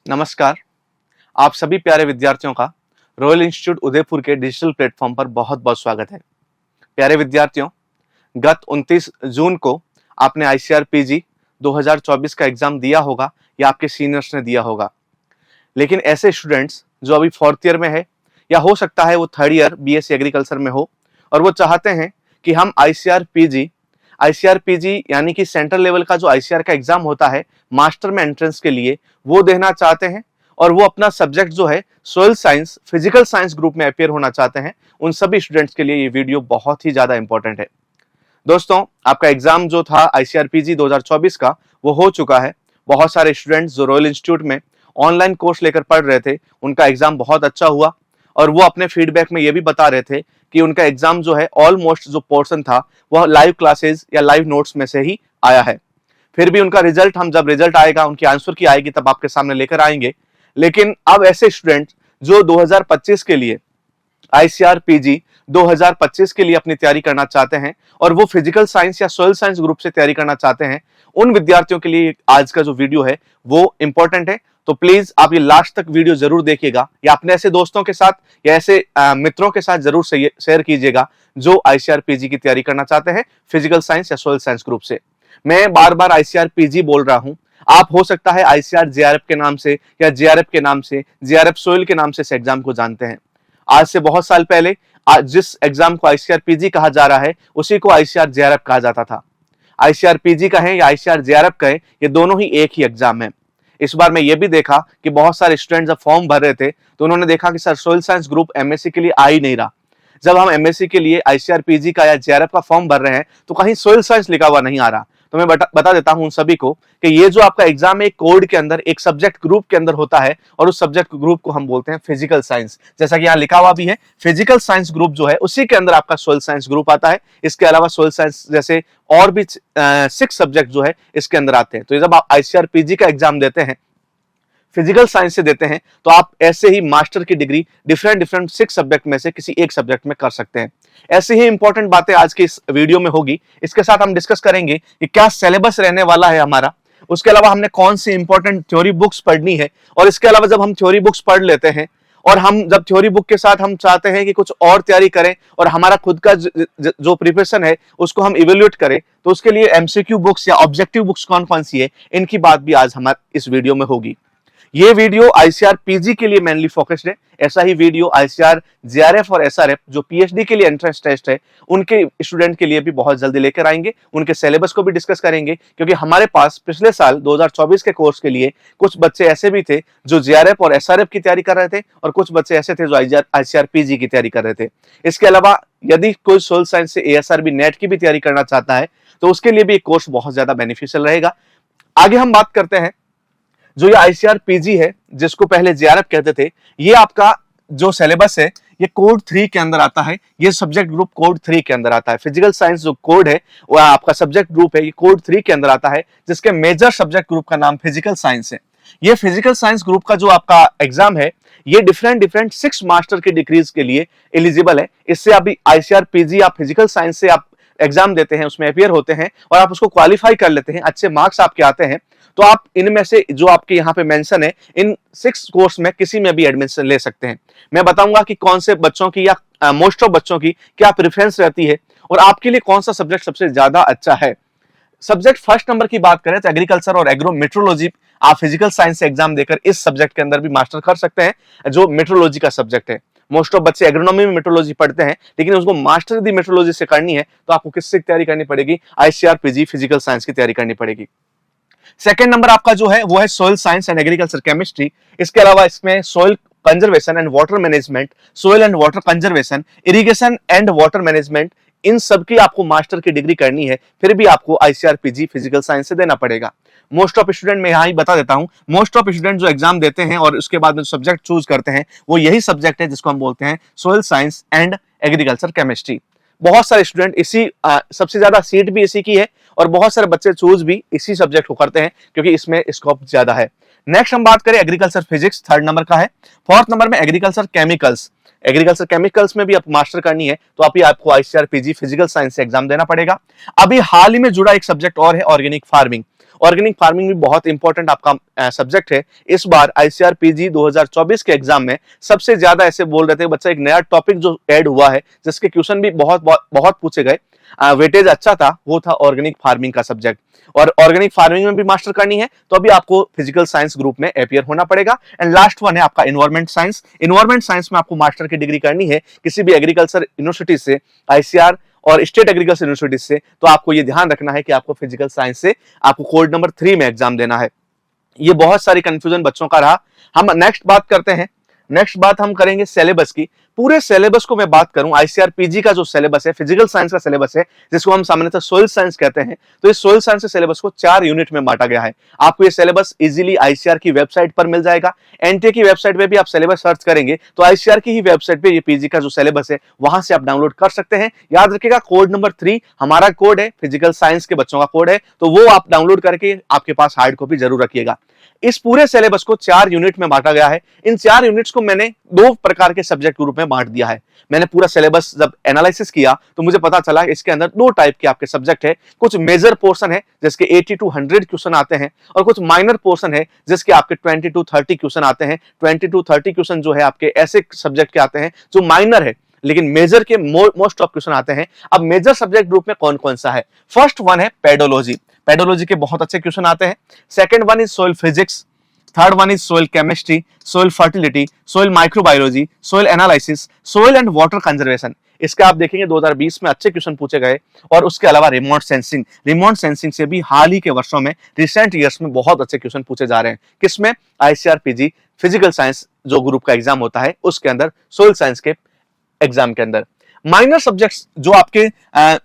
नमस्कार। आप सभी प्यारे विद्यार्थियों का रॉयल इंस्टीट्यूट उदयपुर के डिजिटल प्लेटफॉर्म पर बहुत बहुत स्वागत है। प्यारे विद्यार्थियों, गत 29 जून को आपने आईसीआरपीजी 2024 का एग्जाम दिया होगा या आपके सीनियर्स ने दिया होगा। लेकिन ऐसे स्टूडेंट्स जो अभी 4th ईयर में है या हो सकता है वो 3rd ईयर बीएससी एग्रीकल्चर में हो और वो चाहते हैं कि हम आईसीआरपीजी यानी कि सेंट्रल लेवल का जो आईसीआर का एग्जाम होता है मास्टर में एंट्रेंस के लिए, वो देना चाहते हैं और वो अपना सब्जेक्ट जो है soil science, physical science group में अपियर होना चाहते हैं। उन सभी स्टूडेंट्स के लिए ये वीडियो बहुत ही ज्यादा इंपॉर्टेंट है। दोस्तों, आपका एग्जाम जो था आईसीआरपीजी 2024 का वो हो चुका है। बहुत सारे स्टूडेंट्स जो रॉयल इंस्टीट्यूट में ऑनलाइन कोर्स लेकर पढ़ रहे थे उनका एग्जाम बहुत अच्छा हुआ और वो अपने फीडबैक में ये भी बता रहे थे कि उनका एग्जाम जो है ऑलमोस्ट जो पोर्शन था वह लाइव क्लासेस या लाइव नोट्स में से ही आया है। फिर भी उनका रिजल्ट, हम जब रिजल्ट आएगा, उनकी आंसर की आएगी तब आपके सामने लेकर आएंगे। लेकिन अब ऐसे स्टूडेंट जो 2025 के लिए आईसीआरपीजी 2025 के लिए अपनी तैयारी करना चाहते हैं और वो फिजिकल साइंस या सोइल साइंस ग्रुप से तैयारी करना चाहते हैं, उन विद्यार्थियों के लिए आज का जो वीडियो है वो इंपॉर्टेंट है। तो प्लीज आप ये लास्ट तक वीडियो जरूर देखिएगा या अपने ऐसे दोस्तों के साथ या ऐसे मित्रों के साथ जरूर शेयर कीजिएगा जो आईसीआरपीजी की तैयारी करना चाहते हैं फिजिकल साइंस या सोइल साइंस ग्रुप से। मैं बार बार आईसीआरपीजी बोल रहा हूं, आप हो सकता है आईसीआर जेआरएफ के नाम से या जेआरएफ के नाम से, जेआरएफ सोइल के नाम से इस एग्जाम को जानते हैं। आज से बहुत साल पहले जिस एग्जाम को आईसीआरपीजी कहा जा रहा है उसी को आईसीआर जेआरएफ कहा जाता था। आईसीआरपीजी का है या आईसीआर जेआरएफ का है, ये दोनों ही एक ही एग्जाम है। इस बार मैं ये भी देखा कि बहुत सारे स्टूडेंट जब फॉर्म भर रहे थे तो उन्होंने देखा कि sir soil science group MSc के लिए आ ही नहीं रहा। जब हम एमएससी के लिए आईसीआरपीजी का या जेआरएफ का फॉर्म भर रहे हैं तो कहीं सोइल साइंस लिखा हुआ नहीं आ रहा। तो मैं बता देता हूं उन सभी को कि ये जो आपका एग्जाम है कोड के अंदर एक सब्जेक्ट ग्रुप के अंदर होता है और उस सब्जेक्ट ग्रुप को हम बोलते हैं फिजिकल साइंस। जैसा कि यहाँ लिखा हुआ भी है, फिजिकल साइंस ग्रुप जो है उसी के अंदर आपका सोइल साइंस ग्रुप आता है। इसके अलावा सोइल साइंस जैसे और भी 6 सब्जेक्ट जो है इसके अंदर आते हैं। तो जब आप आईसीआरपीजी का एग्जाम देते हैं, फिजिकल साइंस से देते हैं, तो आप ऐसे ही मास्टर की डिग्री डिफरेंट 6 सब्जेक्ट में से किसी एक सब्जेक्ट में कर सकते हैं। ऐसी ही इंपॉर्टेंट बातें आज की इस वीडियो में होगी। इसके साथ हम डिस्कस करेंगे कि क्या सिलेबस रहने वाला है हमारा, उसके अलावा हमने कौन सी इंपॉर्टेंट थ्योरी बुक्स पढ़नी है और इसके अलावा जब हम थ्योरी बुक्स पढ़ लेते हैं और हम जब थ्योरी बुक के साथ हम चाहते हैं कि कुछ और तैयारी करें और हमारा खुद का जो प्रिपरेशन है उसको हम इवेल्युएट करें, तो उसके लिए एमसीक्यू बुक्स या ऑब्जेक्टिव बुक्स कौन कौन सी है, इनकी बात भी आज हमारे इस वीडियो में होगी। ये वीडियो आईसीआरपीजी के लिए मेनली फोकस्ड है। ऐसा ही वीडियो आईसीआर जेआरएफ और एसआरएफ जो पीएचडी के लिए एंट्रेंस टेस्ट है उनके स्टूडेंट के लिए भी बहुत जल्दी लेकर आएंगे। उनके सिलेबस को भी डिस्कस करेंगे क्योंकि हमारे पास पिछले साल 2024 के कोर्स के लिए कुछ बच्चे ऐसे भी थे जो जेआरएफ और एसआरएफ की तैयारी कर रहे थे और कुछ बच्चे ऐसे थे जो आईसीआरपीजी की तैयारी कर रहे थे। इसके अलावा यदि कोई सोइल साइंस से एएसआरबी नेट की भी तैयारी करना चाहता है तो उसके लिए भी एक कोर्स बहुत ज्यादा बेनिफिशियल रहेगा। आगे हम बात करते हैं जो ये आईसीआरपीजी है जिसको पहले जेआरएफ कहते थे, ये आपका जो सिलेबस है ये कोड 3 के अंदर आता है। ये सब्जेक्ट ग्रुप कोड 3 के अंदर आता है। फिजिकल साइंस जो कोड है वो आपका सब्जेक्ट ग्रुप है, ये कोड 3 के अंदर आता है जिसके मेजर सब्जेक्ट ग्रुप का नाम फिजिकल साइंस है। ये फिजिकल साइंस ग्रुप का जो आपका एग्जाम है ये डिफरेंट 6 मास्टर की डिग्रीज के लिए एलिजिबल है। इससे अभी आईसीआरपीजी आप फिजिकल साइंस से आप एग्जाम देते हैं, उसमें अपियर होते हैं और आप उसको क्वालिफाई कर लेते हैं, अच्छे मार्क्स आपके आते हैं, तो आप इनमें से जो आपके यहाँ पे मेंशन है इन 6 कोर्स में किसी में भी एडमिशन ले सकते हैं। मैं बताऊंगा कि कौन से बच्चों की या मोस्ट ऑफ बच्चों की क्या प्रेफरेंस रहती है और आपके लिए कौन सा सब्जेक्ट सबसे ज्यादा अच्छा है। सब्जेक्ट फर्स्ट नंबर की बात करें तो एग्रीकल्चर और एग्रो मेट्रोलॉजी आप फिजिकल साइंस से एग्जाम देकर इस सब्जेक्ट के अंदर भी मास्टर कर सकते हैं जो मेट्रोलॉजी का सब्जेक्ट है। मोस्ट ऑफ बच्चे एग्रोनॉमी में मेट्रोलॉजी पढ़ते हैं, लेकिन उसको मास्टर यदि मेट्रोलॉजी से करनी है तो आपको किससे तैयारी करनी पड़ेगी, आईसीआरपीजी फिजिकल साइंस की तैयारी करनी पड़ेगी। सेकेंड नंबर आपका जो है वो है soil science and agriculture chemistry. इसके अलावा इसमें soil conservation and water management, soil and water conservation, irrigation and water management, इन सब की आपको मास्टर की डिग्री करनी है, फिर भी आपको आईसीआरपीजी फिजिकल साइंस से देना पड़ेगा। मोस्ट ऑफ स्टूडेंट मैं यहाँ ही बता देता हूँ, मोस्ट ऑफ स्टूडेंट जो एग्जाम देते हैं और उसके बाद में सब्जेक्ट चूज करते हैं वो यही सब्जेक्ट है जिसको हम बोलते हैं soil science and agriculture chemistry. बहुत सारे स्टूडेंट इसी सबसे ज्यादा सीट भी इसी की है और बहुत सारे बच्चे चूज भी इसी सब्जेक्ट को करते हैं क्योंकि इसमें स्कोप ज्यादा है। नेक्स्ट हम बात करें एग्रीकल्चर फिजिक्स, 3rd नंबर का है। 4th नंबर में एग्रीकल्चर केमिकल्स। एग्रीकल्चर केमिकल्स में भी आप मास्टर करनी है तो आपको आईसीआरपीजी फिजिकल साइंस से एग्जाम देना पड़ेगा। अभी हाल ही में जुड़ा एक सब्जेक्ट और है ऑर्गेनिक फार्मिंग। ऑर्गेनिक फार्मिंग भी बहुत इंपॉर्टेंट आपका सब्जेक्ट है। इस बार ICRPG 2024 के एग्जाम में सबसे ज्यादा ऐसे बोल रहे थे बच्चा, एक नया टॉपिक जो ऐड हुआ है जिसके क्वेश्चन भी बहुत पूछे गए, वेटेज अच्छा था, वो था ऑर्गेनिक फार्मिंग का सब्जेक्ट। और ऑर्गेनिक फार्मिंग में भी मास्टर करनी है तो अभी आपको फिजिकल साइंस ग्रुप में अपीयर होना पड़ेगा। एंड लास्ट वन है आपका एनवायरमेंट साइंस। एनवायरमेंट साइंस में आपको मास्टर की डिग्री करनी है किसी भी एग्रीकल्चर यूनिवर्सिटी से, ICR और स्टेट एग्रीकल्चर यूनिवर्सिटी से, तो आपको ये ध्यान रखना है कि आपको फिजिकल साइंस से आपको कोड नंबर 3 में एग्जाम देना है। ये बहुत सारी कंफ्यूजन बच्चों का रहा। हम नेक्स्ट बात करते हैं, नेक्स्ट बात हम करेंगे सिलेबस की। पूरे सिलेबस को मैं बात करूं, ICRPG का जो सिलेबस है, फिजिकल साइंस का सिलेबस है, जिसको हम सामान्यतः सोइल साइंस कहते हैं, तो इस सोइल साइंस के सिलेबस को 4 यूनिट में बांटा गया है। आपको ये सिलेबस इजीली ICR की वेबसाइट पर मिल जाएगा। NTA की वेबसाइट पे भी आप सिलेबस सर्च करेंगे तो ICR की ही वेबसाइट पे ये PG का जो सिलेबस है वहां से आप डाउनलोड कर सकते हैं। याद रखिएगा कोड नंबर 3 हमारा कोड है, फिजिकल साइंस के बच्चों का कोड है, तो वो आप डाउनलोड करके आपके पास हार्ड कॉपी जरूर रखिएगा। इस पूरे सिलेबस को 4 यूनिट में बांटा गया है। इन 4 यूनिट्स को मैंने 2 प्रकार के सब्जेक्ट ग्रुप में बांट दिया है। मैंने पूरा सिलेबस जब एनालिसिस किया तो मुझे पता चला इसके अंदर 2 टाइप के आपके सब्जेक्ट है। कुछ मेजर पोर्शन है जिसके 80 to 100 क्वेश्चन आते हैं, और कुछ माइनर पोर्शन है जिसके आपके 20 to 30 क्वेश्चन आते हैं। 20 to 30 क्वेश्चन जो है आपके ऐसे सब्जेक्ट के आते हैं जो माइनर है, लेकिन मेजर के मोस्ट ऑफ क्वेश्चन आते हैं। अब मेजर सब्जेक्ट ग्रुप में कौन कौन सा है? फर्स्ट वन है पेडोलॉजी। पेडोलॉजी के बहुत अच्छे क्वेश्चन आते हैं। Second one is soil physics. Third one is soil chemistry, soil fertility, soil microbiology, soil analysis, soil and water conservation. इसके आप देखेंगे 2020 में अच्छे क्वेश्चन पूछे गए। और उसके अलावा रिमोट सेंसिंग से भी हाल ही के वर्षों में, रिसेंट ईयर्स में बहुत अच्छे क्वेश्चन पूछे जा रहे हैं। किसमें? ICRPG फिजिकल साइंस जो ग्रुप का एग्जाम होता है उसके अंदर, सोइल साइंस के एग्जाम के अंदर। माइनर सब्जेक्ट्स जो आपके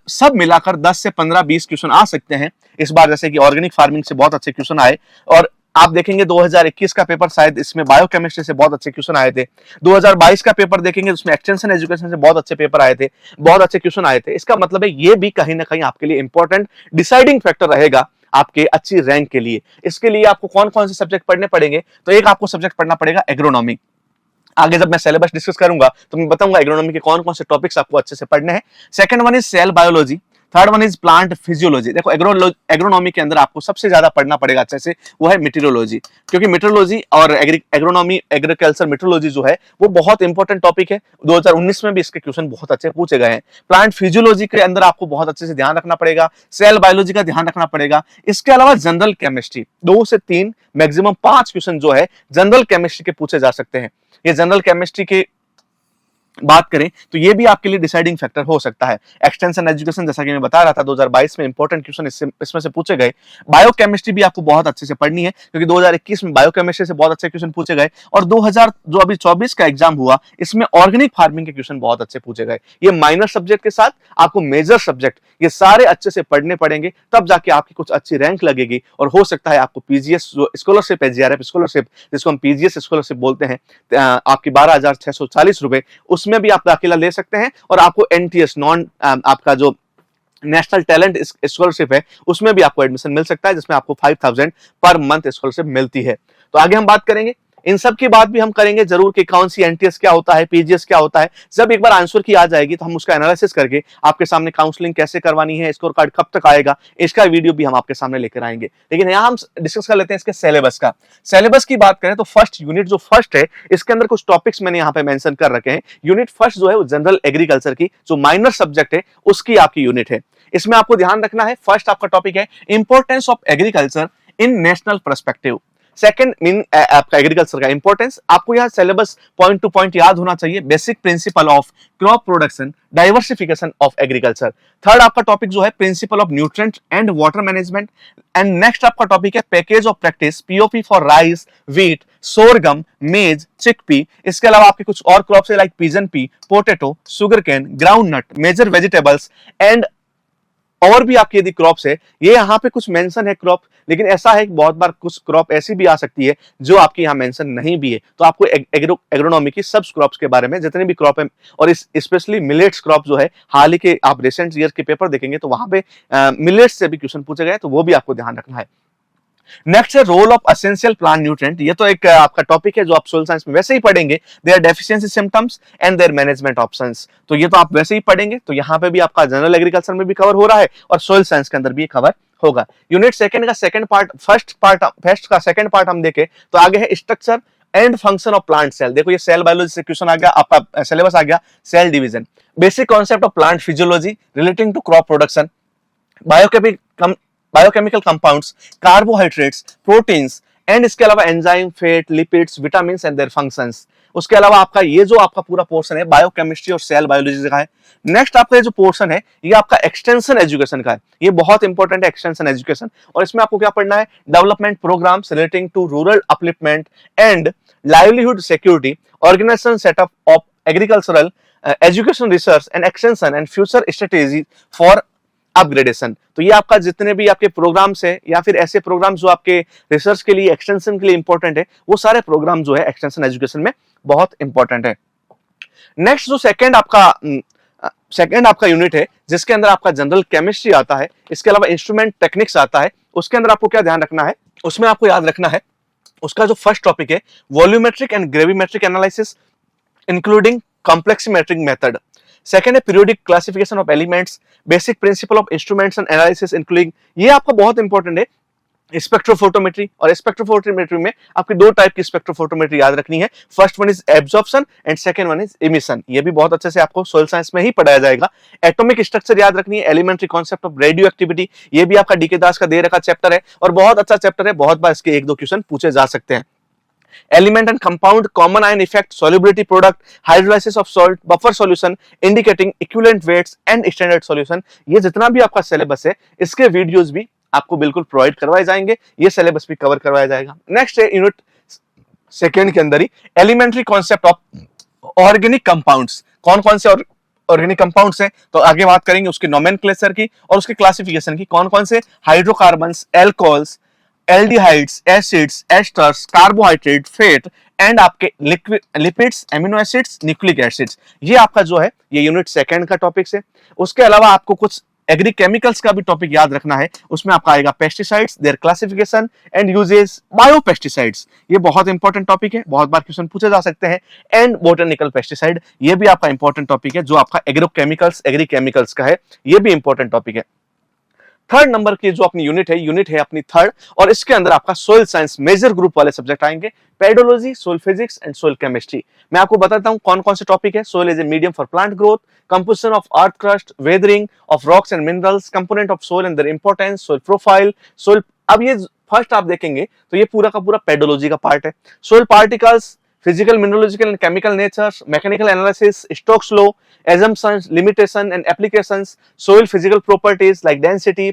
सब मिलाकर 10 से 15-20 क्वेश्चन आ सकते हैं इस बार, जैसे कि ऑर्गेनिक फार्मिंग से बहुत अच्छे क्वेश्चन आए। और आप देखेंगे 2021 का पेपर शायद इसमें बायोकेमिस्ट्री से बहुत अच्छे क्वेश्चन आए थे। 2022 का पेपर देखेंगे उसमें एक्सटेंशन एजुकेशन से बहुत अच्छे पेपर आए थे, बहुत अच्छे क्वेश्चन आए थे। इसका मतलब है ये भी कहीं ना कहीं आपके लिए इंपॉर्टेंट डिसाइडिंग फैक्टर रहेगा आपके अच्छी रैंक के लिए। इसके लिए आपको कौन कौन से सब्जेक्ट पढ़ने पड़ेंगे? तो एक आपको सब्जेक्ट पढ़ना पड़ेगा एग्रोनॉमी। आगे जब मैं सिलेबस डिस्कस करूंगा तो मैं बताऊंगा एग्रोनॉमी के कौन कौन से टॉपिक्स आपको अच्छे से पढ़ने हैं। Second one is cell biology. Third one is plant physiology. देखो एग्रोनॉमी के अंदर आपको सबसे ज्यादा पढ़ना पड़ेगा अच्छे से, वो है मीटरोलॉजी, क्योंकि मीटरोलॉजी और एग्रोनॉमी, एग्रीकल्चर मीटरोलॉजी जो है वो बहुत इंपॉर्टेंट टॉपिक है। 2019 में भी इसके क्वेश्चन बहुत अच्छे पूछे गए हैं। प्लांट फिजियोलॉजी के अंदर आपको बहुत अच्छे से ध्यान रखना पड़ेगा, सेल बायोलॉजी का ध्यान रखना पड़ेगा। इसके अलावा जनरल केमिस्ट्री 2 से 3 मैक्सिमम 5 क्वेश्चन जो है जनरल केमिस्ट्री के पूछे जा सकते हैं। ये जनरल केमिस्ट्री के बात करें तो ये भी आपके लिए डिसाइडिंग फैक्टर हो सकता है। एक्सटेंशन एजुकेशन जैसा कि मैं बता रहा था 2022 में इंपॉर्टेंट क्वेश्चन इसमें से पूछे गए। बायोकेमिस्ट्री भी आपको बहुत अच्छे से पढ़नी है क्योंकि 2021 में बायोकेमिस्ट्री से बहुत अच्छे क्वेश्चन पूछे गए, और 2024 का एग्जाम हुआ इसमें ऑर्गेनिक फार्मिंग के क्वेश्चन बहुत अच्छे पूछे गए। ये माइनर सब्जेक्ट के साथ आपको मेजर सब्जेक्ट ये सारे अच्छे से पढ़ने पड़ेंगे, तब जाके आपकी कुछ अच्छी रैंक लगेगी। और हो सकता है आपको PGS जो स्कॉलरशिप है, GRF स्कॉलरशिप जिसको हम PGS स्कॉलरशिप बोलते हैं, आपकी 12,640 रुपए, उसमें भी आप दाखिला ले सकते हैं। और आपको NTS आपका जो नेशनल टैलेंट स्कॉलरशिप है उसमें भी आपको एडमिशन मिल सकता है, जिसमें आपको 5,000 पर मंथ स्कॉलरशिप मिलती है। तो आगे हम बात करेंगे, इन सब की बात भी हम करेंगे जरूर कि कौन सी NTS क्या होता है, PGS क्या होता है। जब एक बार आंसर की आ जाएगी तो हम उसका एनालिसिस करके आपके सामने काउंसलिंग कैसे करवानी है, स्कोर कार्ड कब तक आएगा, इसका वीडियो भी हम आपके सामने लेकर आएंगे। लेकिन यहाँ हम डिस्कस कर लेते हैं इसके सिलेबस का। सिलेबस की बात करें तो फर्स्ट यूनिट जो फर्स्ट है इसके अंदर कुछ टॉपिक्स मैंने यहाँ पे मेंशन कर रखे हैं। यूनिट फर्स्ट जो है वो जनरल एग्रीकल्चर की जो माइनर सब्जेक्ट है उसकी आपकी यूनिट है। इसमें आपको ध्यान रखना है, फर्स्ट आपका टॉपिक है importance of agriculture in national perspective. Second mean आपका एग्रीकल्चर का इंपॉर्टेंस, आपको यहाँ सिलेबस पॉइंट टू पॉइंट याद होना चाहिए। Basic principle of crop production, diversification of agriculture. Third आपका टॉपिक जो है principle of nutrient and water management. And next आपका टॉपिक है package of practice, POP for rice, wheat, sorghum, maize, chickpea. इसके अलावा आपके कुछ और क्रॉप्स है like pigeon pea, potato, sugar cane, groundnut, major vegetables and और भी आपकी यदि क्रॉप्स है, ये यहाँ पे कुछ मेंशन है क्रॉप, लेकिन ऐसा है कि बहुत बार कुछ क्रॉप ऐसी भी आ सकती है जो आपकी यहाँ मेंशन नहीं भी है। तो आपको एग्रोनॉमी की सब क्रॉप्स के बारे में जितने भी क्रॉप है, और इस स्पेशली मिलेट्स क्रॉप जो है, हाल ही के आप रिसेंट ईयर के पेपर देखेंगे तो वहां पे मिलेट्स से भी क्वेश्चन पूछे गए, तो वो भी आपको ध्यान रखना है। नेक्स्ट है role of essential plant nutrient. ये तो एक आपका टॉपिक है जो आप सोइल साइंस में वैसे ही पढ़ेंगे, their deficiency symptoms and their management options. तो ये तो आप वैसे ही पढ़ेंगे, तो यहाँ पे भी आपका जनरल एग्रीकल्चर में भी कवर हो रहा है और सोइल साइंस के अंदर भी कवर होगा। यूनिट सेकंड का सेकंड पार्ट, फर्स्ट का सेकंड पार्ट हम देखें तो आगे है structure and function of plant cell. देखो ये सेल बायोलॉजी से क्वेश्चन आ गया, आपका सिलेबस आ गया cell division. Basic concept of plant physiology relating to crop production, biochemical compounds, carbohydrates, proteins and इसके अलावा enzyme, fat, lipids, vitamins and their functions. उसके अलावा आपका ये जो आपका पूरा पोर्शन है बायोकेमिस्ट्री और सेल बायोलॉजी का है। नेक्स्ट आपका ये जो पोर्शन है ये आपका एक्सटेंशन एजुकेशन का है, ये बहुत इंपॉर्टेंट है एक्सटेंशन एजुकेशन। और इसमें आपको क्या पढ़ना है, development programmes relating to rural upliftment and livelihood security, organisation setup of agricultural education research and extension and future strategy for upgradation. तो ये आपका जितने भी आपके प्रोग्राम्स है या फिर ऐसे प्रोग्राम्स जो आपके रिसर्च के लिए एक्सटेंशन के लिए इंपॉर्टेंट है, वो सारे प्रोग्राम जो है एक्सटेंशन एजुकेशन में बहुत इंपॉर्टेंट है। नेक्स्ट जो सेकंड आपका यूनिट है जिसके अंदर आपका जनरल केमिस्ट्री आता है, इसके अलावा इंस्ट्रूमेंट टेक्निक्स आता है। उसके अंदर आपको क्या ध्यान रखना है, उसमें आपको याद रखना है उसका जो फर्स्ट टॉपिक है volumetric and gravimetric analysis including complexometric method. Second है periodic classification of elements, basic principle of instruments and analysis including, ये आपका बहुत इंपॉर्टेंट है स्पेक्ट्रोफोटोमेट्री। और स्पेक्ट्रोफोटोमेट्री में आपकी दो टाइप की स्पेक्ट्रोफोटोमेट्री याद रखनी है, first one is absorption and second one is emission. ये भी बहुत अच्छे से आपको सोइल साइंस में ही पढ़ाया जाएगा। एटॉमिक स्ट्रक्चर याद रखनी है, elementary concept of radioactivity, ये भी आपका डीके दास का दे रखा चैप्टर है और बहुत अच्छा चैप्टर है, बहुत बार इसके एक दो क्वेश्चन पूछे जा सकते हैं। Element and compound, common ion effect, solubility product, hydrolysis of salt, buffer solution, indicating equivalent weights and standard solution। ये जितना भी आपका सिलेबस है इसके वीडियोस भी आपको बिल्कुल प्रोवाइड करवाए जाएंगे, ये सिलेबस भी कवर करवाया जाएगा। नेक्स्ट है यूनिट सेकेंड के अंदर ही elementary concept of organic compounds. कौन कौन से ऑर्गेनिक कंपाउंड्स हैं तो आगे बात करेंगे उसके नोमेनक्लेचर की और उसके क्लासिफिकेशन की, कौन कौन से hydrocarbons, alcohols, aldehydes, acids, esters, carbohydrate, fat and आपके lipids, amino acids, nucleic acids. ये आपका जो है ये यूनिट सेकंड का टॉपिक है। उसके अलावा आपको कुछ एग्री केमिकल्स का भी टॉपिक याद रखना है, उसमें आपका आएगा pesticides, there classification and uses, biopesticides, ये बहुत इंपॉर्टेंट टॉपिक है, बहुत बार क्वेश्चन पूछे जा सकते हैं। एंड बोटेनिकल पेस्टिसाइड, ये भी आपका इंपॉर्टेंट टॉपिक है जो आपका एग्री केमिकल्स का है, ये भी इंपॉर्टेंट टॉपिक है। थर्ड नंबर की जो अपनी यूनिट है अपनी थर्ड, और इसके अंदर आपका सोइल साइंस मेजर ग्रुप वाले सब्जेक्ट आएंगे, pedology, soil physics and soil chemistry. मैं आपको बताता हूं कौन कौन से टॉपिक है। Soil is a medium for plant growth, composition of earth crust, weathering of rocks and minerals, component of soil and their importance, soil profile, soil. अब ये फर्स्ट आप देखेंगे तो ये पूरा का पूरा पेडोलॉजी का पार्ट है। Soil particles, physical, mineralogical and chemical natures, mechanical analysis, Stokes law, assumptions, limitation and applications, soil physical properties like density,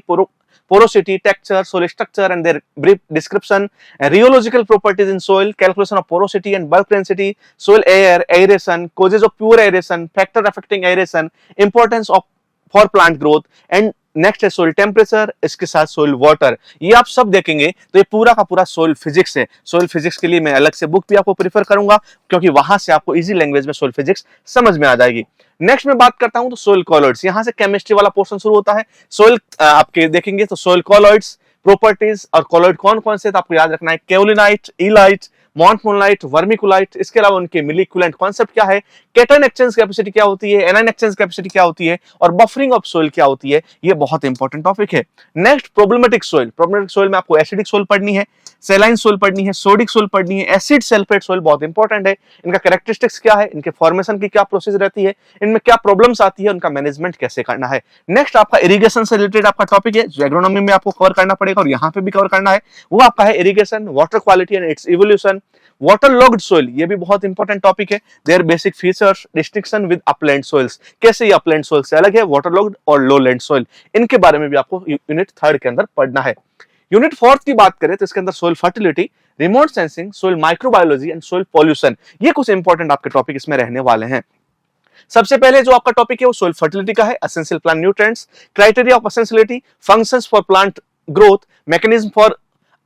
porosity, texture, soil structure and their brief description, rheological properties in soil, calculation of porosity and bulk density, soil air, aeration, causes of pure aeration, factor affecting aeration, importance of for plant growth and next है soil temperature, इसके साथ soil water. ये आप सब देखेंगे तो ये पूरा का पूरा सोइल फिजिक्स है। सोइल फिजिक्स के लिए मैं अलग से बुक भी आपको प्रीफर करूंगा क्योंकि वहां से आपको इजी लैंग्वेज में सोइल फिजिक्स समझ में आ जाएगी। नेक्स्ट में बात करता हूं तो सोइल कॉलॉइड्स, यहां से केमिस्ट्री वाला पोर्शन शुरू होता है। सोइल आपके देखेंगे तो सोइल कॉलॉइड्स, प्रॉपर्टीज और कॉलॉइड कौन कौन से तो आपको याद रखना है, केओलिनाइट, ईलाइट, मॉन्टमोनाइट, वर्मिकुलाइट। इसके अलावा उनके मिलिकुलेंट कॉन्सेप्ट क्या है, कैटायन एक्सचेंज कैपेसिटी क्या होती है, एनायन एक्सचेंज कैपेसिटी क्या होती है और बफरिंग ऑफ सोइल क्या होती है, ये बहुत इंपॉर्टेंट टॉपिक है। Next problematic soil, problematic soil में आपको एसिडिक सोइल पढ़नी है, सैलाइन सोइल पढ़नी है, सोडिक सोइल पढ़नी है, एसिड सल्फेट सोइल बहुत इंपॉर्टेंट है। इनका कैरेक्टरिस्टिक्स क्या है, इनके फॉर्मेशन की क्या प्रोसेस रहती है, इनमें क्या प्रॉब्लम्स आती है, उनका मैनेजमेंट कैसे करना है। नेक्स्ट आपका इरिगेशन से रिलेटेड आपका टॉपिक है जो एग्रोनॉमी में आपको कवर करना पड़ेगा और यहाँ पे भी कवर करना है, वो आपका है irrigation, water quality and its evolution. Waterlogged soil, ये भी बहुत इंपॉर्टेंट टॉपिक है, their basic features, distinction with upland soils, कैसे ये अपलैंड सोइल से अलग है, वाटर लॉग्ड और लोलैंड सोइल, इनके बारे में भी आपको यूनिट थर्ड के अंदर पढ़ना है। यूनिट फोर्थ की बात करें तो इसके अंदर soil fertility, remote sensing, soil microbiology and soil pollution, ये कुछ इंपॉर्टेंट आपके टॉपिक इसमें रहने वाले हैं। सबसे पहले जो आपका टॉपिक है वो सोइल फर्टिलिटी का है, essential plant nutrients, criteria of essentiality, functions for plant growth, mechanism for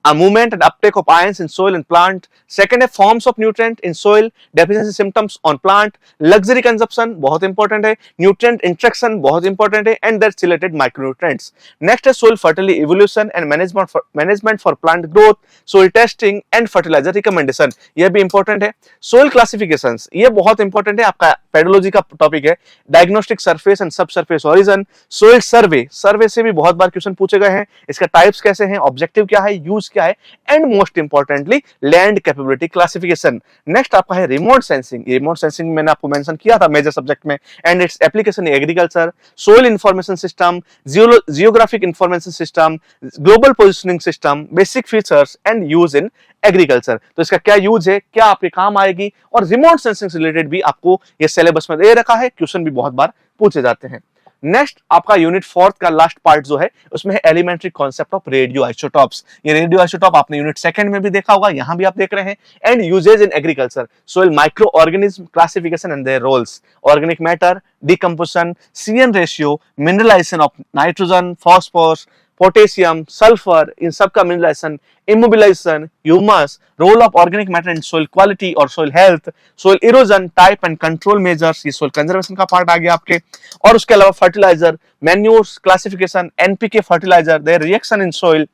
movement and uptake of ions in soil and plant. Second है forms of nutrient in soil, deficiency symptoms on plant, luxury consumption बहुत important है, nutrient interaction बहुत important है, and that's related micronutrients. Next है soil fertility evolution and management for plant growth, soil testing and fertilizer recommendation. यह भी important है. Soil classifications ये बहुत important है, आपका पेडोलॉजी का टॉपिक है. डायग्नोस्टिक सरफेस एंड सब सरफेस ओरिजिन, सोइल सर्वे से भी बहुत बार क्वेश्चन पूछे गए हैं. इसका टाइप्स कैसे हैं, ऑब्जेक्टिव क्या है, यूज क्या है, and most importantly land capability classification. Next आपका है रिमोट सेंसिंग. रिमोट सेंसिंग मैंने आपको मेंशन किया था मेजर सब्जेक्ट में, and its application in agriculture, soil information system, geographic information system, global positioning system, basic features and use in agriculture. तो इसका क्या यूज है, क्या आपके काम आएगी, और रिमोट सेंसिंग से रिलेटेड भी आपको ये सिलेबस में दे रखा है, क्वेश्चन भी बहुत बार पूछे जाते हैं. नेक्स्ट आपका यूनिट 4 का लास्ट पार्ट जो है उसमें है elementary concept of radioisotopes. ये रेडियो आइसोटॉप आपने यूनिट 2 में भी देखा होगा, यहां भी आप देख रहे हैं. And usages in agriculture, soil micro organism classification and their roles, organic matter, decomposition, CN ratio, mineralisation of nitrogen, phosphorus, potassium, sulphur, इन सब का mineralisation, immobilization, humus, role of organic matter in soil quality or soil health, soil erosion, type and control measures, ये soil conservation का part आ गया आपके. और उसके अलावा fertiliser, manures classification, NPK fertiliser, their reaction in soil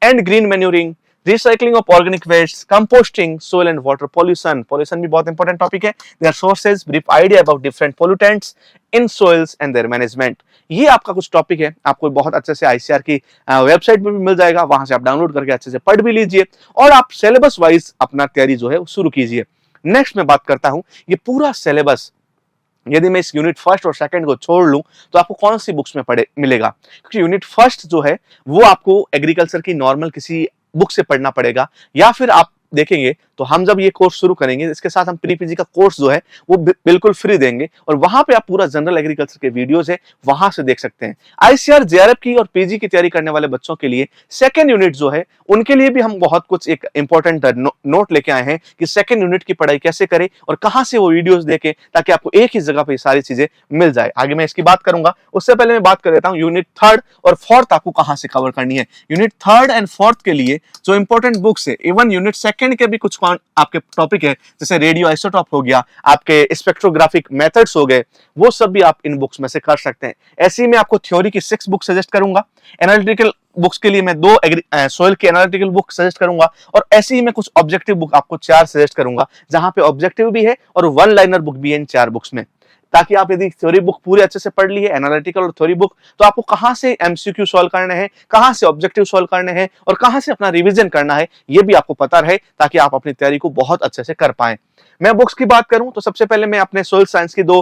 and green manuring, recycling of organic waste, composting, soil and water pollution. Pollution भी बहुत इंपॉर्टेंट टॉपिक है. Their sources, brief idea about different pollutants in soils and their management. ये आपका कुछ topic है, आपको बहुत अच्छे से ICAR की वेबसाइट पे भी मिल जाएगा, वहां से आप डाउनलोड करके अच्छे से पढ़ भी लीजिए और आप सिलेबस वाइज अपना तैयारी जो है वो शुरू कीजिए. नेक्स्ट मैं बात करता हूं ये पूरा सिलेबस यदि मैं इस यूनिट 1 और 2 को छोड़ लूं तो आपको कौन सी बुक्स में पढ़े मिलेगा, क्योंकि यूनिट 1 जो है वो आपको एग्रीकल्चर की नॉर्मल किसी बुक से पढ़ना पड़ेगा, या फिर आप देखेंगे तो हम जब ये कोर्स शुरू करेंगे इसके साथ हम प्री PG का कोर्स जो है वो बिल्कुल फ्री देंगे, और वहां पे आप पूरा जनरल एग्रीकल्चर के वीडियोस है वहां से देख सकते हैं. ICAR JRF की और PG की तैयारी करने वाले बच्चों के लिए सेकंड यूनिट जो है उनके लिए भी हम बहुत कुछ एक इंपॉर्टेंट नोट लेके आए हैं कि सेकंड यूनिट की पढ़ाई कैसे करें और कहां से वो वीडियोस देखें ताकि आपको एक ही जगह पे सारी चीजें मिल जाए. आगे मैं इसकी बात करूंगा, उससे पहले मैं बात कर देता हूं यूनिट 3 और 4 आपको कहां से कवर करनी है. यूनिट 3 एंड 4 के लिए जो इंपॉर्टेंट बुक्स है, इवन यूनिट 2 के भी कुछ आपके टॉपिक है जैसे रेडियो आइसोटॉप हो गया, आपके स्पेक्ट्रोग्राफिक मेथड्स हो गए, वो सब भी आप इन बुक्स में से कर सकते हैं. ऐसे ही मैं आपको थ्योरी की 6 बुक सजेस्ट करूंगा, एनालिटिकल बुक्स के लिए मैं 2 सोइल की एनालिटिकल बुक सजेस्ट करूंगा, और ऐसे ही मैं कुछ ऑब्जेक्टिव बुक आपको 4 सजेस्ट करूंगा जहां पे ऑब्जेक्टिव भी है और 1 लाइनर बुक भी है इन 4 बुक्स में, ताकि आप यदि थ्योरी बुक पूरे अच्छे से पढ़ ली है, एनालिटिकल और थ्योरी बुक, तो आपको कहां से MCQ सॉल्व करने हैं, कहां से ऑब्जेक्टिव सॉल्व करने हैं और कहां से अपना रिवीजन करना है, ये भी आपको पता रहे ताकि आप अपनी तैयारी को बहुत अच्छे से कर पाएं. मैं बुक्स की बात करूं तो सबसे पहले मैं अपने सोइल साइंस की 2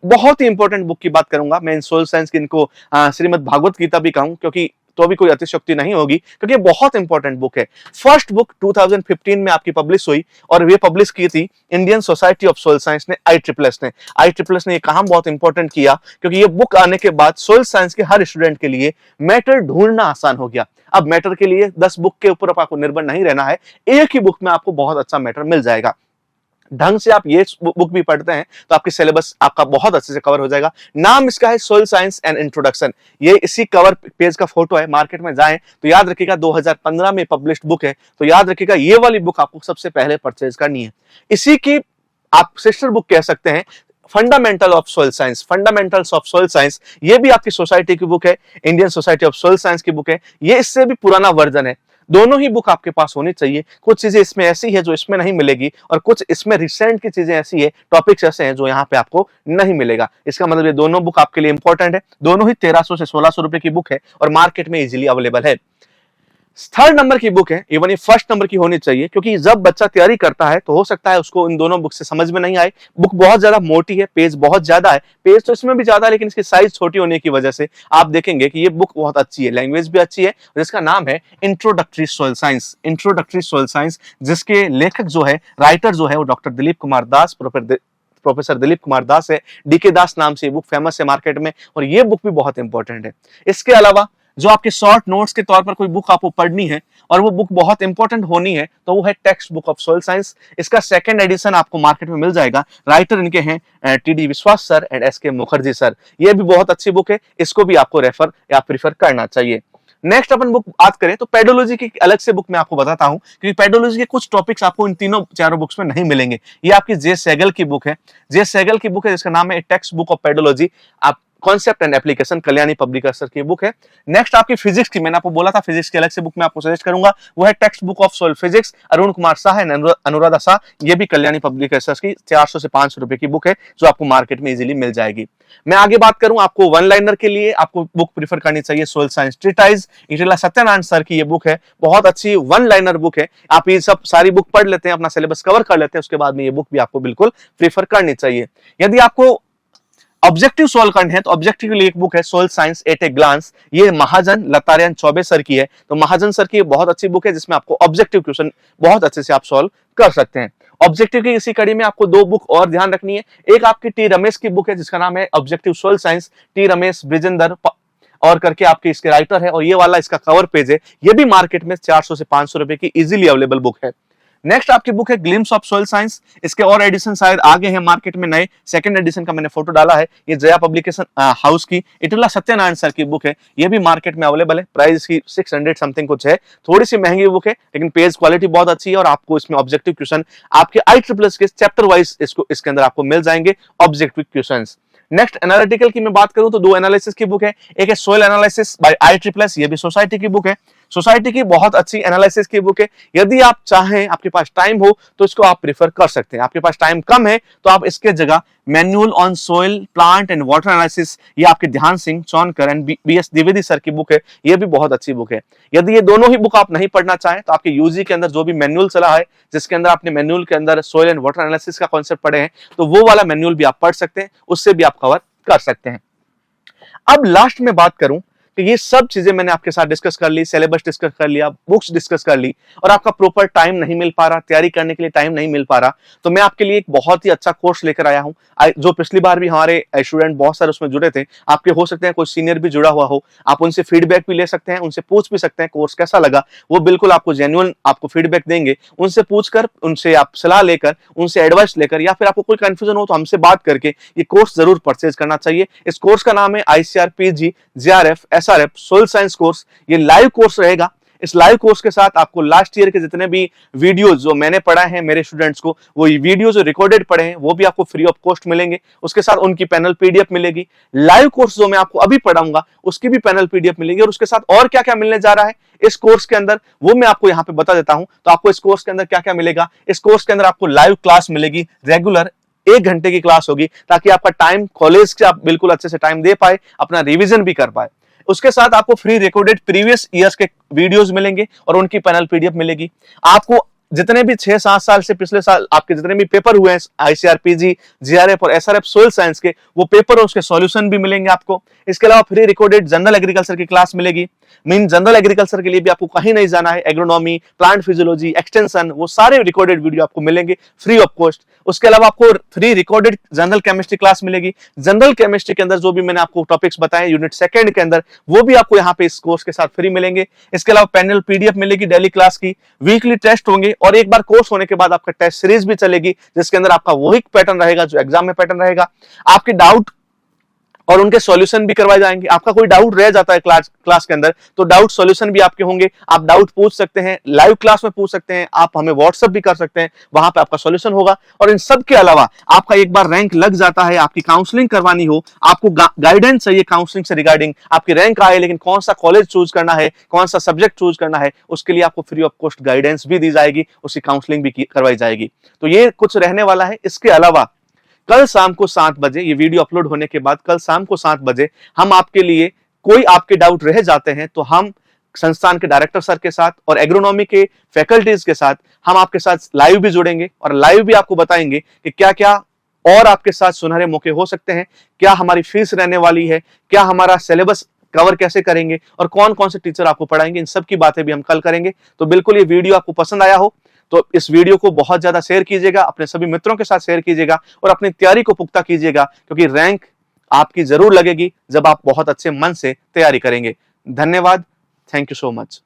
बहुत ही इंपॉर्टेंट बुक की बात करूंगा. मैं इन सोइल साइंस की इनको श्रीमद् भागवत गीता भी कहूं, क्योंकि तो भी कोई अतिशयोक्ति नहीं होगी, क्योंकि ये बहुत इंपॉर्टेंट बुक है. फर्स्ट बुक 2015 में आपकी पब्लिश हुई और ये पब्लिश की थी Indian society of soil science ने, ISSS ने ये काम बहुत इंपॉर्टेंट किया क्योंकि ये बुक आने के बाद सोइल साइंस के हर स्टूडेंट के लिए मैटर ढूंढना आसान हो गया. अब मैटर के लिए 10 बुक के ऊपर आपको निर्भर नहीं रहना है, एक ही बुक में आपको बहुत अच्छा मैटर मिल जाएगा. ढंग से आप ये बुक भी पढ़ते हैं तो आपकी सिलेबस आपका बहुत अच्छे से कवर हो जाएगा. नाम इसका है सोइल साइंस एंड इंट्रोडक्शन. ये इसी कवर पेज का फोटो है. मार्केट में जाएं तो याद रखिएगा 2015 में पब्लिश्ड बुक है, तो याद रखिएगा ये वाली बुक आपको सबसे पहले परचेज करनी है. इसी की आप सिस्टर बुक कह सकते हैं fundamental of soil science, fundamentals of soil science. ये भी आपकी सोसाइटी की बुक है, Indian society of soil science की बुक है. ये इससे भी पुराना वर्जन है. दोनों ही बुक आपके पास होनी चाहिए. कुछ चीजें इसमें ऐसी है जो इसमें नहीं मिलेगी और कुछ इसमें रिसेंट की चीजें ऐसी है, टॉपिक्स ऐसे हैं जो यहाँ पे आपको नहीं मिलेगा. इसका मतलब ये दोनों बुक आपके लिए इंपॉर्टेंट है. दोनों ही 1300 से 1600 रुपए की बुक है और मार्केट में इजीली अवेलेबल है. 3rd नंबर की बुक है, इवन ये 1st नंबर की होनी चाहिए, क्योंकि जब बच्चा तैयारी करता है तो हो सकता है उसको इन दोनों बुक से समझ में नहीं आए. बुक बहुत ज्यादा मोटी है, पेज बहुत ज्यादा है, पेज तो इसमें भी ज्यादा है लेकिन इसकी साइज छोटी होने की वजह से आप देखेंगे कि ये बुक बहुत अच्छी है, लैंग्वेज भी अच्छी है, जिसका नाम है introductory soil science. Introductory soil science, जिसके लेखक जो है, राइटर जो है वो डॉक्टर दिलीप कुमार दास, प्रोफेसर दिलीप कुमार दास है. DK दास नाम से ये बुक फेमस है मार्केट में, और ये बुक भी बहुत इंपॉर्टेंट है. इसके अलावा जो आपके शॉर्ट नोट्स के तौर पर कोई बुक आपको पढ़नी है और वो बुक बहुत इंपॉर्टेंट होनी है तो वो है text book of soil science. इसका 2nd एडिशन आपको मार्केट में मिल जाएगा. राइटर इनके हैं TD विश्वास sir and SK Mukherjee sir. ये भी बहुत अच्छी बुक है, इसको भी आपको रेफर या प्रीफर करना चाहिए. नेक्स्ट अपन बुक बात करें तो पेडोलॉजी की अलग से बुक मैं आपको बताता हूं, क्योंकि पेडोलॉजी के कुछ टॉपिक्स आपको इन तीनों चारों बुक्स में नहीं मिलेंगे। ये आपकी जे सेगल की बुक है, जे सेगल की बुक है जिसका नाम है टेक्स्ट बुक ऑफ पेडोलॉजी, आप concept and application, Kalyani publications की बुक है। नेक्स्ट आपकी फिजिक्स की, मैंने आपको बोला था फिजिक्स की अलग से बुक मैं आपको सजेस्ट करूंगा, वो है text book of soil physics, Arun Kumar Shah है, अनुराधा शाह, ये भी कल्याणी पब्लिकेशंस की 400 से 500 रुपए की बुक है जो आपको मार्केट में इजीली मिल जाएगी। मैं आगे बात करूं, आपको वन लाइनर के लिए आपको बुक प्रीफर करनी चाहिए soil science treatise, Etela Satyanarayan sir की ये बुक है, बहुत अच्छी वन लाइनर बुक है। आप ये सब सारी बुक पढ़ लेते हैं, अपना सिलेबस कवर कर लेते हैं, उसके बाद में ये बुक भी आपको बिल्कुल प्रीफर करनी चाहिए। यदि आपको ऑब्जेक्टिव सॉल्व करने हैं तो ऑब्जेक्टिव के लिए एक बुक है soil science at a glance, ये महाजन लतारियन चौबे सर की है। तो महाजन सर की बहुत अच्छी बुक है जिसमें आपको ऑब्जेक्टिव क्वेश्चन बहुत अच्छे से आप सॉल्व कर सकते हैं। ऑब्जेक्टिव की इसी कड़ी में आपको दो बुक और ध्यान रखनी है, एक आपकी टी रमेश की बुक है जिसका नाम है objective soil science, T Ramesh Brijender और करके आपके इसके राइटर है, और ये वाला इसका कवर पेज है, ये भी मार्केट में 400 से 500 रुपए की इजीली अवेलेबल बुक है। नेक्स्ट आपकी बुक है ग्लिम्स ऑफ सोइल साइंस, इसके और एडिशन शायद आगे हैं मार्केट में नए, सेकंड एडिशन का मैंने फोटो डाला है, ये जया पब्लिकेशन हाउस की इटला सत्यनारायण सर की बुक है, ये भी मार्केट में अवेलेबल है, प्राइस इसकी 600 समथिंग कुछ है, थोड़ी सी महंगी बुक है लेकिन पेज क्वालिटी बहुत अच्छी है, और आपको इसमें ऑब्जेक्टिव क्वेश्चन आपके IEEE के चैप्टर वाइज इसके अंदर आपको मिल जाएंगे ऑब्जेक्टिव क्वेश्चन। नेक्स्ट एनालिटिकल की मैं बात करूं तो दो एनालिसिस की बुक है, एक है सोइल एनालिसिस बाय IEEE, ये भी सोसाइटी की बुक है, सोसाइटी की बहुत अच्छी एनालिसिस की बुक है। यदि आप चाहें, आपके पास टाइम हो तो इसको आप प्रेफर कर सकते हैं, आपके पास टाइम कम है तो आप इसके जगह manual on soil plant and water analysis, ये आपके Dhyan Singh Chhonkar and BS Dwivedi sir की बुक है, ये भी बहुत अच्छी बुक है। यदि ये दोनों ही बुक आप नहीं पढ़ना चाहें तो आपके यूजी के अंदर जो भी मैनुअल चला है, जिसके अंदर आपने मैनुअल के अंदर सोइल एंड वाटर एनालिसिस का कॉन्सेप्ट पढ़े हैं, तो वो वाला मैनुअल भी आप पढ़ सकते हैं, उससे भी आप कवर कर सकते हैं। अब लास्ट में बात करूं कि ये सब चीजें मैंने आपके साथ डिस्कस कर ली, सिलेबस डिस्कस कर लिया, बुक्स डिस्कस कर ली, और आपका प्रॉपर टाइम नहीं मिल पा रहा, तैयारी करने के लिए टाइम नहीं मिल पा रहा, तो मैं आपके लिए एक बहुत ही अच्छा कोर्स लेकर आया हूं, जो पिछली बार भी हमारे स्टूडेंट बहुत सारे उसमें जुड़े थे, आपके हो सकते हैं कोई सीनियर भी जुड़ा हुआ हो, आप उनसे फीडबैक भी ले सकते हैं, उनसे पूछ भी सकते हैं कोर्स कैसा लगा, वो बिल्कुल आपको जेन्युइन आपको फीडबैक देंगे, उनसे पूछकर, उनसे आप सलाह लेकर, उनसे एडवाइस लेकर, या फिर आपको कोई कंफ्यूजन हो तो हमसे बात करके ये कोर्स जरूर परचेज करना चाहिए। इस कोर्स का नाम है ICRPG JRF SRF soil science course, ये लाइव कोर्स रहेगा। इस लाइव कोर्स के साथ आपको लास्ट ईयर के जितने भी वीडियोस जो मैंने पढ़ाए हैं मेरे स्टूडेंट्स को, वो वीडियो जो रिकॉर्डेड पढ़े हैं वो भी आपको फ्री ऑफ कॉस्ट मिलेंगे, उसके साथ उनकी पैनल PDF मिलेगी, लाइव कोर्स जो मैं आपको अभी पढ़ाऊंगा उसकी भी पैनल PDF मिलेगी, और उसके साथ और क्या क्या मिलने जा रहा है इस कोर्स के अंदर वो मैं आपको यहाँ पे बता देता हूं। तो आपको इस कोर्स के अंदर क्या क्या मिलेगा, इस कोर्स के अंदर आपको लाइव क्लास मिलेगी, रेगुलर 1 घंटे की क्लास होगी, ताकि आपका टाइम कॉलेज से आप बिल्कुल अच्छे से टाइम दे पाए, अपना रिवीजन भी कर पाए। उसके साथ आपको फ्री रिकॉर्डेड प्रीवियस ईयर्स के वीडियोस मिलेंगे और उनकी पैनल PDF मिलेगी। आपको जितने भी 6-7 साल से पिछले साल आपके जितने भी पेपर हुए हैं ICRPG JRF और SRF सोइल साइंस के, वो पेपर और उसके सॉल्यूशन भी मिलेंगे आपको। इसके अलावा फ्री रिकॉर्डेड जनरल एग्रीकल्चर की क्लास मिलेगी, मीन जनरल एग्रीकल्चर के लिए भी आपको कहीं नहीं जाना है, एग्रोनॉमी, प्लांट फिजियोलॉजी, एक्सटेंशन, वो सारे रिकॉर्डेड वीडियो आपको मिलेंगे फ्री ऑफ कॉस्ट। उसके अलावा आपको free recorded general chemistry class मिलेगी, जनरल केमिस्ट्री के अंदर जो भी मैंने आपको टॉपिक्स बताए यूनिट 2 के अंदर, वो भी आपको यहाँ पे इस कोर्स के साथ फ्री मिलेंगे। इसके अलावा पैनल PDF मिलेगी डेली क्लास की, वीकली टेस्ट होंगे, और एक बार कोर्स होने के बाद आपका टेस्ट सीरीज भी चलेगी जिसके अंदर आपका वही पैटर्न रहेगा जो एग्जाम में पैटर्न रहेगा। आपके डाउट और उनके सॉल्यूशन भी करवाए जाएंगे। आपका कोई डाउट रह जाता है क्लास के अंदर तो डाउट सॉल्यूशन भी आपके होंगे, आप डाउट पूछ सकते हैं, लाइव क्लास में पूछ सकते हैं, आप हमें व्हाट्सएप भी कर सकते हैं, वहां पे आपका सॉल्यूशन होगा। और इन सब के अलावा आपका एक बार रैंक लग जाता है, आपकी काउंसलिंग करवानी हो, आपको गाइडेंस चाहिए काउंसलिंग से रिगार्डिंग, आपकी रैंक आए लेकिन कौन सा कॉलेज चूज करना है, कौन सा सब्जेक्ट चूज करना है, उसके लिए आपको फ्री ऑफ कॉस्ट गाइडेंस भी दी जाएगी, उसकी काउंसलिंग भी करवाई जाएगी। तो ये कुछ रहने वाला है। इसके अलावा कल शाम को 7 बजे, ये वीडियो अपलोड होने के बाद कल शाम को 7 बजे हम आपके लिए, कोई आपके डाउट रह जाते हैं तो हम संस्थान के डायरेक्टर सर के साथ और एग्रोनॉमी के फैकल्टीज के साथ हम आपके साथ लाइव भी जुड़ेंगे और लाइव भी आपको बताएंगे कि क्या क्या और आपके साथ सुनहरे मौके हो सकते हैं, क्या हमारी फीस रहने वाली है, क्या हमारा सिलेबस कवर कैसे करेंगे और कौन कौन से टीचर आपको पढ़ाएंगे, इन सब की बातें भी हम कल करेंगे। तो बिल्कुल ये वीडियो आपको पसंद आया हो तो इस वीडियो को बहुत ज्यादा शेयर कीजिएगा, अपने सभी मित्रों के साथ शेयर कीजिएगा और अपनी तैयारी को पुख्ता कीजिएगा, क्योंकि रैंक आपकी जरूर लगेगी जब आप बहुत अच्छे मन से तैयारी करेंगे। धन्यवाद, थैंक यू सो मच।